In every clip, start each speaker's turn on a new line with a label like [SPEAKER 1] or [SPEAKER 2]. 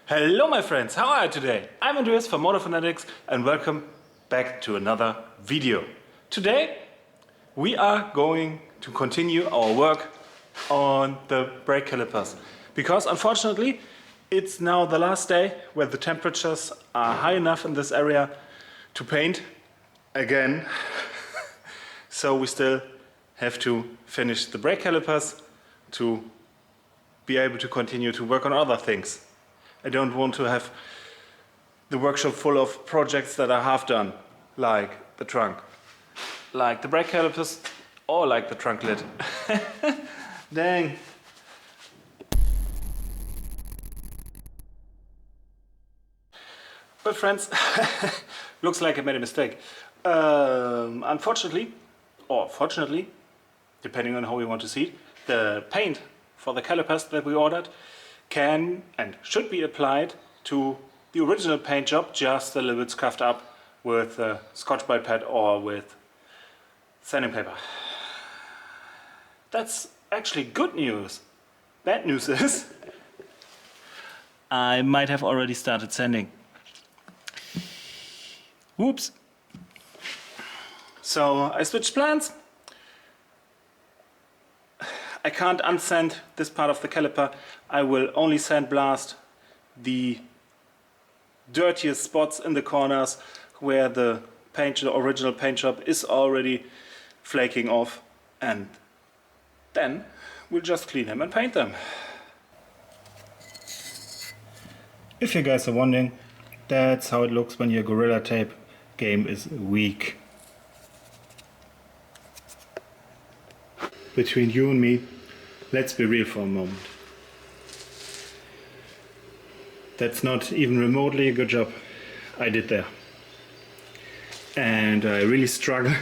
[SPEAKER 1] Hello my friends, how are you today? I'm Andreas from Motorfanatics and welcome back to another video. Today we are going to continue our work on the brake calipers because unfortunately it's now the last day where the temperatures are high enough in this area to paint again. So we still have to finish the brake calipers to be able to continue to work on other things. I don't want to have the workshop full of projects that are half done, like the trunk, like the brake calipers, or like the trunk lid. Dang. But friends, looks like I made a mistake. Unfortunately, or fortunately, depending on how we want to see it, the paint for the calipers that we ordered can and should be applied to the original paint job, just a little bit scuffed up with a Scotch-Brite pad or with sanding paper. That's actually good news. Bad news is I might have already started sanding. Whoops. So I switched plans. I can't unsand this part of the caliper. I will only sandblast the dirtiest spots in the corners where the original paint job is already flaking off, and then we'll just clean them and paint them. If you guys are wondering, that's how it looks when your Gorilla Tape game is weak. Between you and me, let's be real for a moment. That's not even remotely a good job I did there. And I really struggle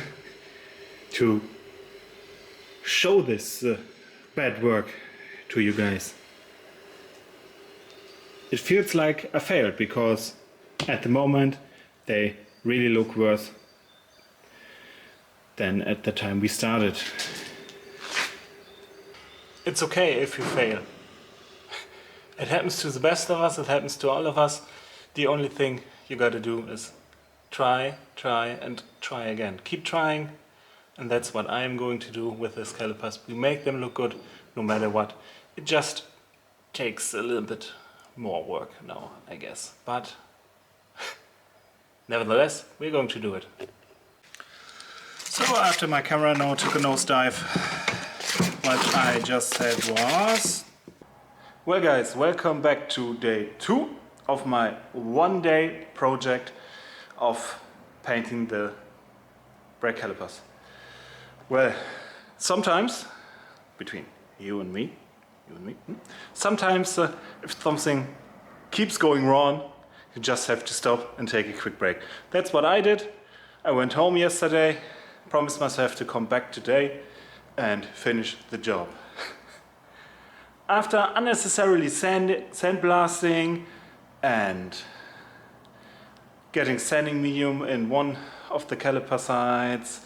[SPEAKER 1] to show this bad work to you guys. It feels like I failed because at the moment they really look worse than at the time we started. It's okay if you fail. It happens to the best of us, it happens to all of us. The only thing you gotta do is try, and try again. Keep trying, and that's what I am going to do with these calipers. We make them look good no matter what. It just takes a little bit more work now, I guess. But nevertheless, we're going to do it. So after my camera now took a nosedive, what I just said was... Well guys, welcome back to day 2 of my one-day project of painting the brake calipers. Well, sometimes, between you and me, sometimes if something keeps going wrong, you just have to stop and take a quick break. That's what I did. I went home yesterday, promised myself to come back today and finish the job. After unnecessarily sandblasting and getting sanding medium in one of the caliper sides,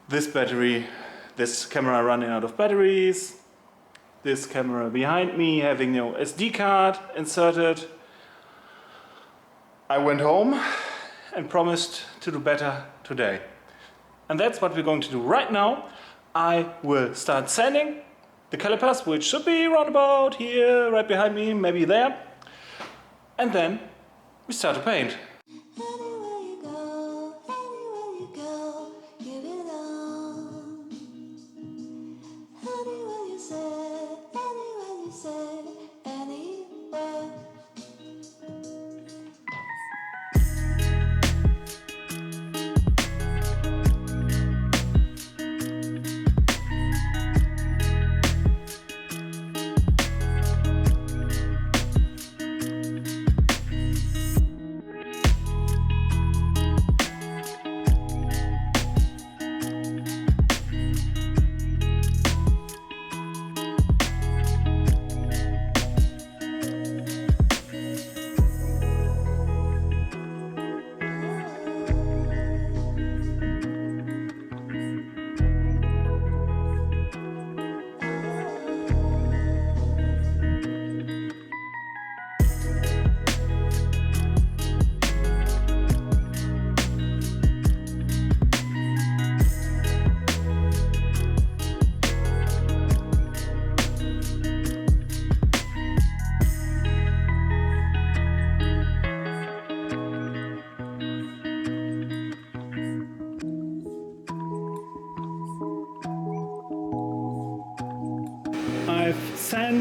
[SPEAKER 1] this camera running out of batteries, this camera behind me having no SD card inserted, I went home and promised to do better today. And that's what we're going to do right now. I will start sanding the calipers, which should be round about here, right behind me, maybe there. And then we start to paint.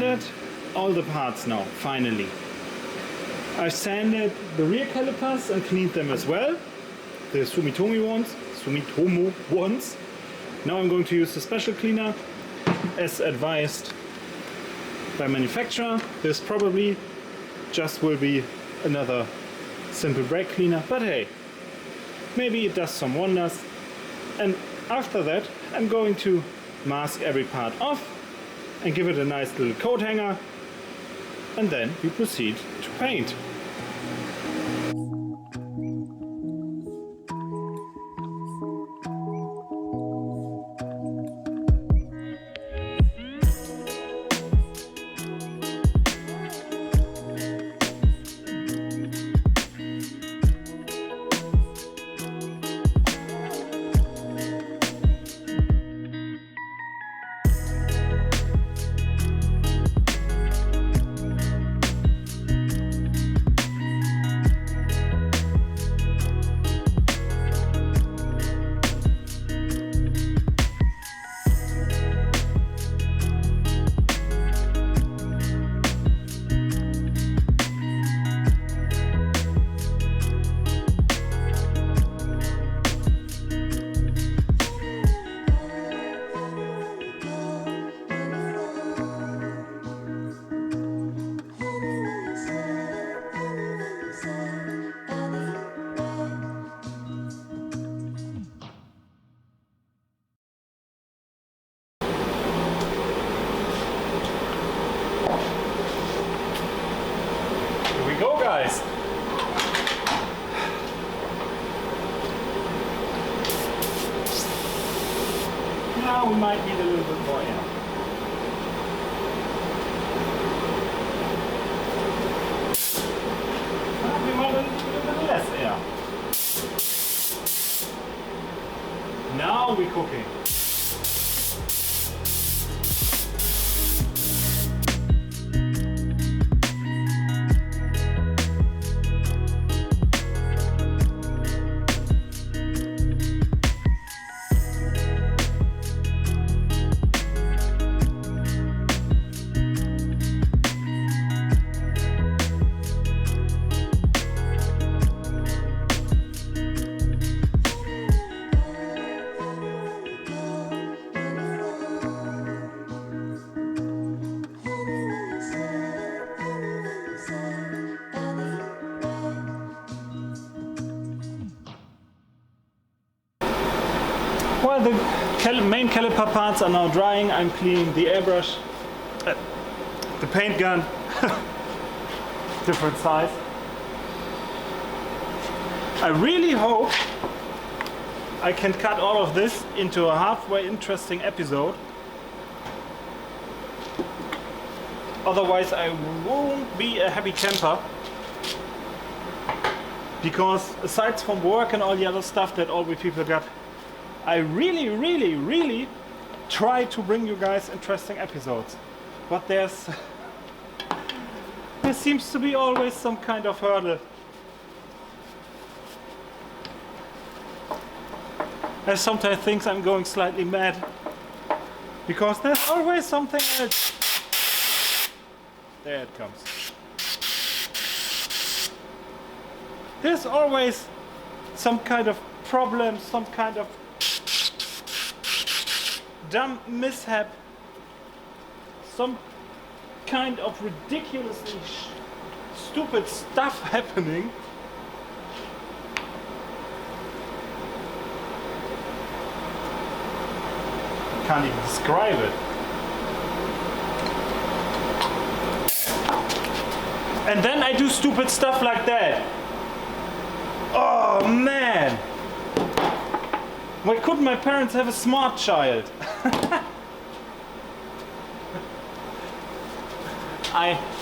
[SPEAKER 1] sanded all the parts now, finally. I've sanded the rear calipers and cleaned them as well. The Sumitomo ones. Now I'm going to use the special cleaner as advised by manufacturer. This probably just will be another simple brake cleaner, but hey, maybe it does some wonders. And after that I'm going to mask every part off and give it a nice little coat hanger, and then we proceed to paint. Go, guys! Now we might need a little bit more air. We might need a little bit less air. Now we're cooking. While the main caliper parts are now drying, I'm cleaning the airbrush, the paint gun, different size. I really hope I can cut all of this into a halfway interesting episode. Otherwise I won't be a happy camper. Because aside from work and all the other stuff that all we people got, I really try to bring you guys interesting episodes. But there seems to be always some kind of hurdle. I sometimes think I'm going slightly mad. Because there's always something else. There it comes. There's always some kind of problem, some kind of dumb mishap, some kind of ridiculously stupid stuff happening. I can't even describe it. And then I do stupid stuff like that. Oh man! Why couldn't my parents have a smart child?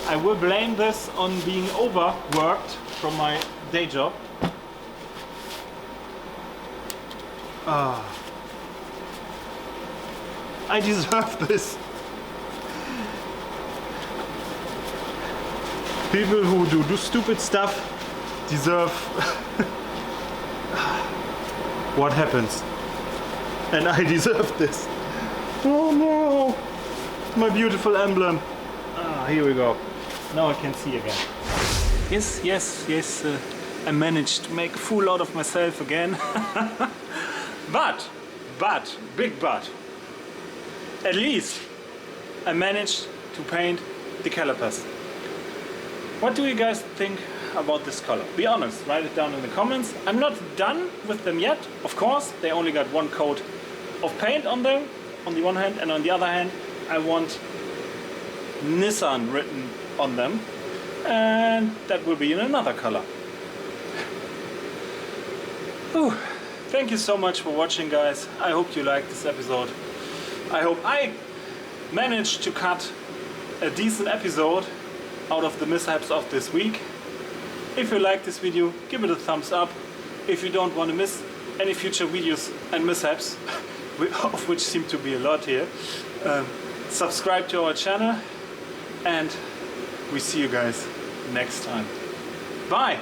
[SPEAKER 1] I will blame this on being overworked from my day job. I deserve this. People who do stupid stuff deserve what happens. And I deserve this. Oh no! My beautiful emblem. Ah, here we go. Now I can see again. Yes. I managed to make a fool out of myself again. but, big but. At least I managed to paint the calipers. What do you guys think about this color? Be honest, write it down in the comments. I'm not done with them yet. Of course, they only got one coat of paint on them, on the one hand, and on the other hand, I want Nissan written on them, and that will be in another color. Whew. Thank you so much for watching, guys. I hope you liked this episode. I hope I managed to cut a decent episode out of the mishaps of this week. If you like this video, give it a thumbs up. If you don't want to miss any future videos and mishaps, of which seem to be a lot here, subscribe to our channel, and we see you guys next time. Bye!